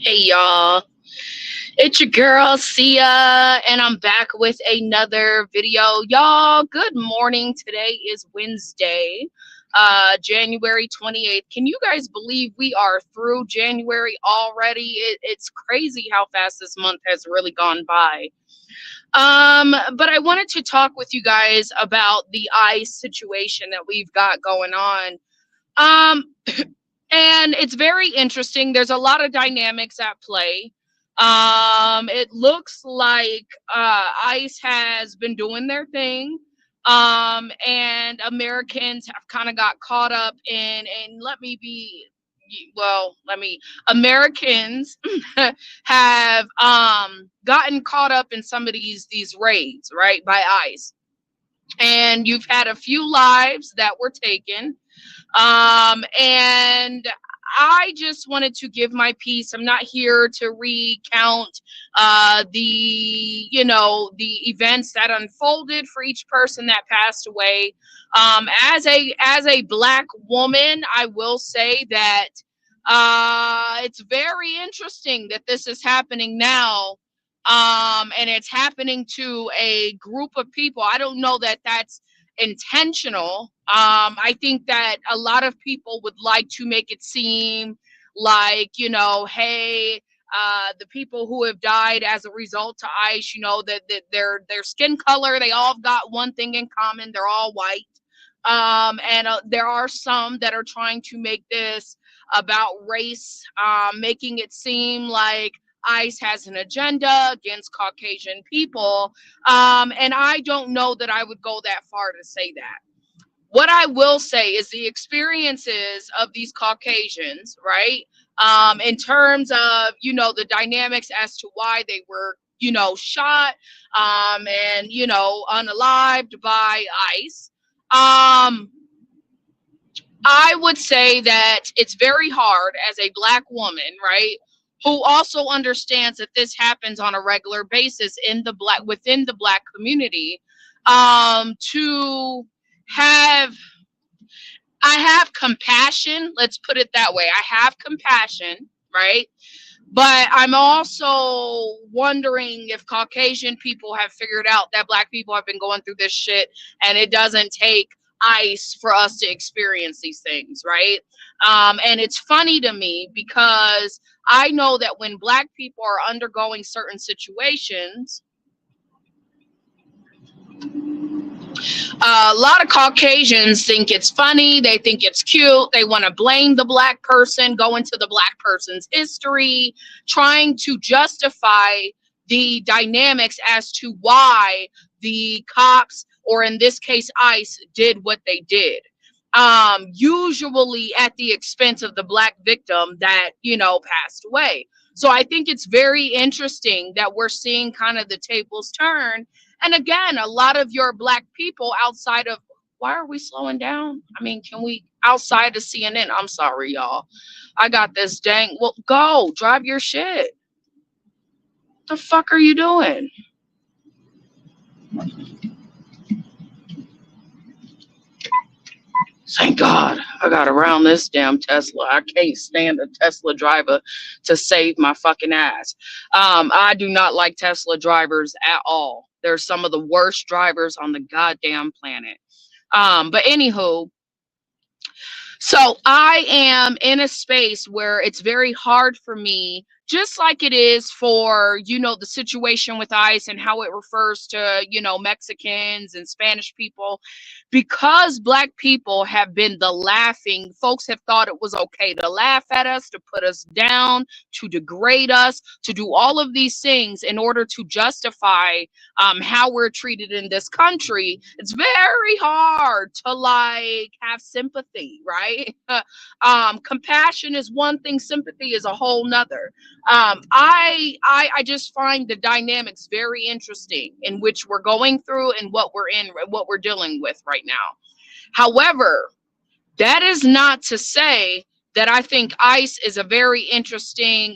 Hey y'all, it's your girl Sia, and I'm back with another video. Y'all, good morning. Today is Wednesday, January 28th. Can you guys believe we are through January already? It's crazy how fast this month has really gone by. But I wanted to talk with you guys about the ICE situation that we've got going on. Um, and it's very interesting. There's a lot of dynamics at play. It looks like ICE has been doing their thing, and Americans have kind of got caught up in. And let me. Americans have gotten caught up in some of these raids, right, by ICE, and you've had a few lives that were taken, and I just wanted to give my piece. I'm not here to recount the events that unfolded for each person that passed away. As a black woman, I will say that it's very interesting that this is happening now. And it's happening to a group of people. I don't know that that's intentional. I think that a lot of people would like to make it seem like, hey, the people who have died as a result to ICE, that their skin color, they all have got one thing in common. They're all white. And there are some that are trying to make this about race, making it seem like ICE has an agenda against Caucasian people. And I don't know that I would go that far to say that. What I will say is the experiences of these Caucasians, right? In terms of, the dynamics as to why they were, shot, and, unalived by ICE. I would say that it's very hard as a black woman, right, who also understands that this happens on a regular basis within the black community, to have I have compassion, let's put it that way. I have compassion, right? But I'm also wondering if Caucasian people have figured out that black people have been going through this shit, and it doesn't take ICE for us to experience these things, right? And it's funny to me because I know that when black people are undergoing certain situations, a lot of Caucasians think it's funny. They think it's cute. They want to blame the black person, go into the black person's history, trying to justify the dynamics as to why the cops, or in this case, ICE, did what they did. Usually at the expense of the black victim that, passed away. So I think it's very interesting that we're seeing kind of the tables turn. And again, a lot of your black people outside of, why are we slowing down? I mean, can we, outside of CNN? I'm sorry, y'all. I got this dang, well, go drive your shit. The fuck are you doing? Thank God I got around this damn Tesla. I can't stand a Tesla driver to save my fucking ass. I do not like Tesla drivers at all. They're some of the worst drivers on the goddamn planet. But anywho, so I am in a space where it's very hard for me, just like it is for, the situation with ICE and how it refers to, Mexicans and Spanish people, because black people have been the laughing. Folks have thought it was okay to laugh at us, to put us down, to degrade us, to do all of these things in order to justify how we're treated in this country. It's very hard to have sympathy, right? Compassion is one thing, sympathy is a whole nother. I just find the dynamics very interesting in which we're going through and what we're dealing with right now. However, that is not to say that I think ICE is a very interesting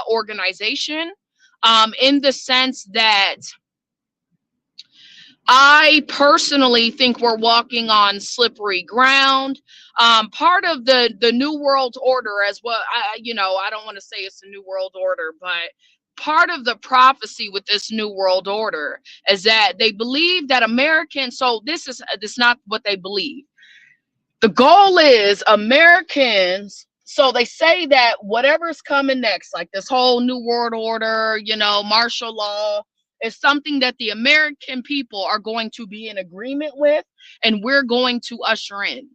organization, in the sense that I personally think we're walking on slippery ground. Part of the new world order, as well, I don't want to say it's a new world order, but part of the prophecy with this new world order is that they believe that Americans. So this is not what they believe. The goal is Americans. So they say that whatever's coming next, like this whole new world order, martial law, is something that the American people are going to be in agreement with, and we're going to usher in.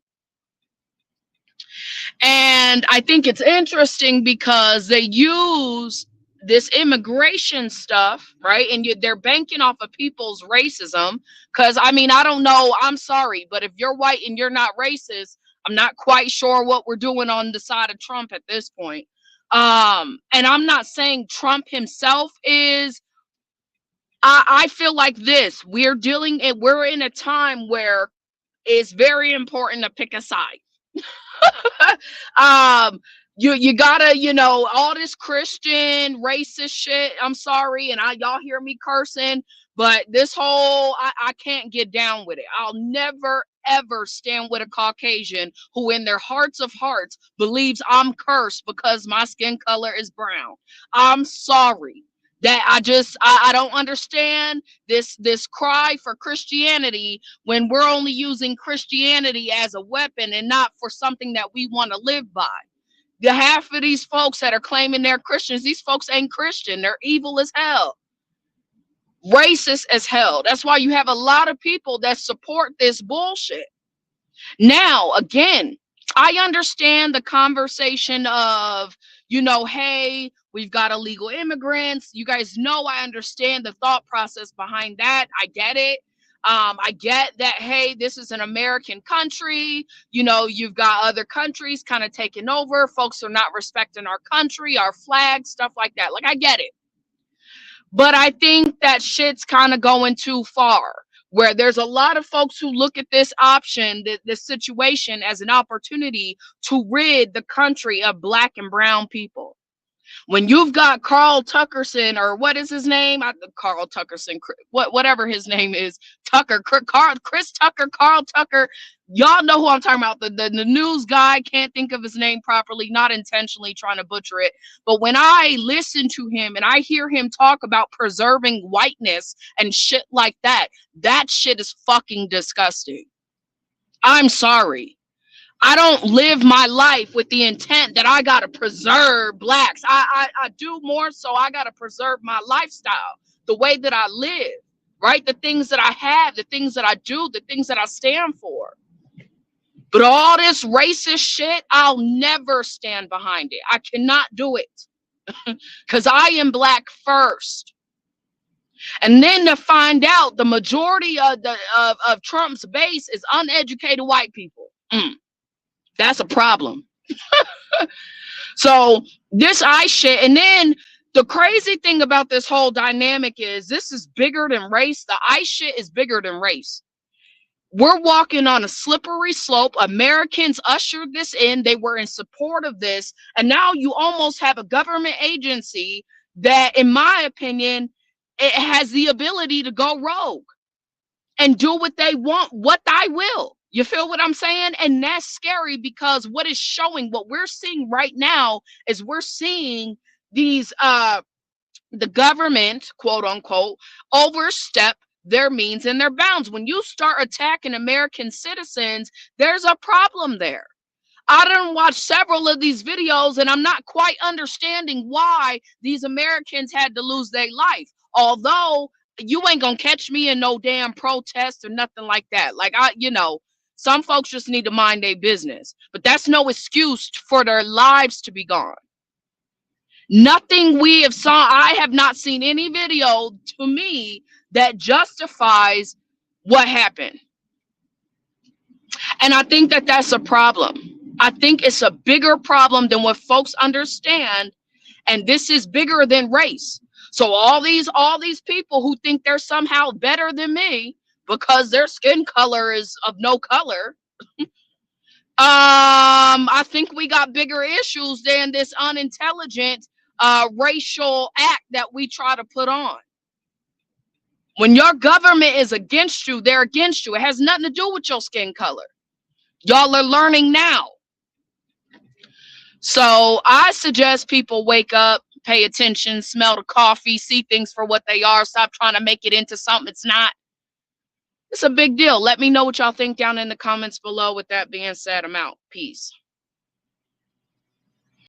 And I think it's interesting because they use this immigration stuff, right? And they're banking off of people's racism. Because, I mean, I don't know. I'm sorry. But if you're white and you're not racist, I'm not quite sure what we're doing on the side of Trump at this point. And I'm not saying Trump himself is. I feel like this. We're in a time where it's very important to pick a side. um you gotta, all this Christian racist shit. I'm sorry, and y'all hear me cursing, but this whole I can't get down with it. I'll never ever stand with a Caucasian who in their hearts of hearts believes I'm cursed because my skin color is brown. I'm sorry. That I don't understand this cry for Christianity when we're only using Christianity as a weapon and not for something that we want to live by. The half of these folks that are claiming they're Christians, these folks ain't Christian. They're evil as hell, racist as hell. That's why you have a lot of people that support this bullshit. Now, again, I understand the conversation of, hey, we've got illegal immigrants. You guys know I understand the thought process behind that. I get it. I get that, hey, this is an American country. You've got other countries kind of taking over. Folks are not respecting our country, our flag, stuff like that. Like, I get it. But I think that shit's kind of going too far, where there's a lot of folks who look at this option, this situation, as an opportunity to rid the country of Black and brown people. When you've got Carl Tuckerson, or what is his name? Carl Tuckerson, whatever his name is, Chris Tucker, Carl Tucker. Y'all know who I'm talking about. The news guy, can't think of his name properly, not intentionally trying to butcher it. But when I listen to him and I hear him talk about preserving whiteness and shit like that, that shit is fucking disgusting. I'm sorry. I don't live my life with the intent that I got to preserve Blacks. I do more so I got to preserve my lifestyle, the way that I live, right? The things that I have, the things that I do, the things that I stand for. But all this racist shit, I'll never stand behind it. I cannot do it because I am Black first. And then to find out the majority of Trump's base is uneducated white people. That's a problem. So this ICE shit, and then the crazy thing about this whole dynamic is this is bigger than race. The ICE shit is bigger than race. We're walking on a slippery slope. Americans ushered this in. They were in support of this. And now you almost have a government agency that, in my opinion, it has the ability to go rogue and do what they want, what I will. You feel what I'm saying? And that's scary because what we're seeing right now is we're seeing these, the government, quote unquote, overstep their means and their bounds. When you start attacking American citizens, there's a problem there. I done watched several of these videos and I'm not quite understanding why these Americans had to lose their life. Although you ain't gonna catch me in no damn protest or nothing like that. Like, some folks just need to mind their business, but that's no excuse for their lives to be gone. Nothing we have saw. I have not seen any video to me that justifies what happened. And I think that that's a problem. I think it's a bigger problem than what folks understand. And this is bigger than race. So all these people who think they're somehow better than me because their skin color is of no color. I think we got bigger issues than this unintelligent racial act that we try to put on. When your government is against you, they're against you. It has nothing to do with your skin color. Y'all are learning now. So I suggest people wake up, pay attention, smell the coffee, see things for what they are. Stop trying to make it into something it's not. It's a big deal. Let me know what y'all think down in the comments below. With that being said, I'm out. Peace.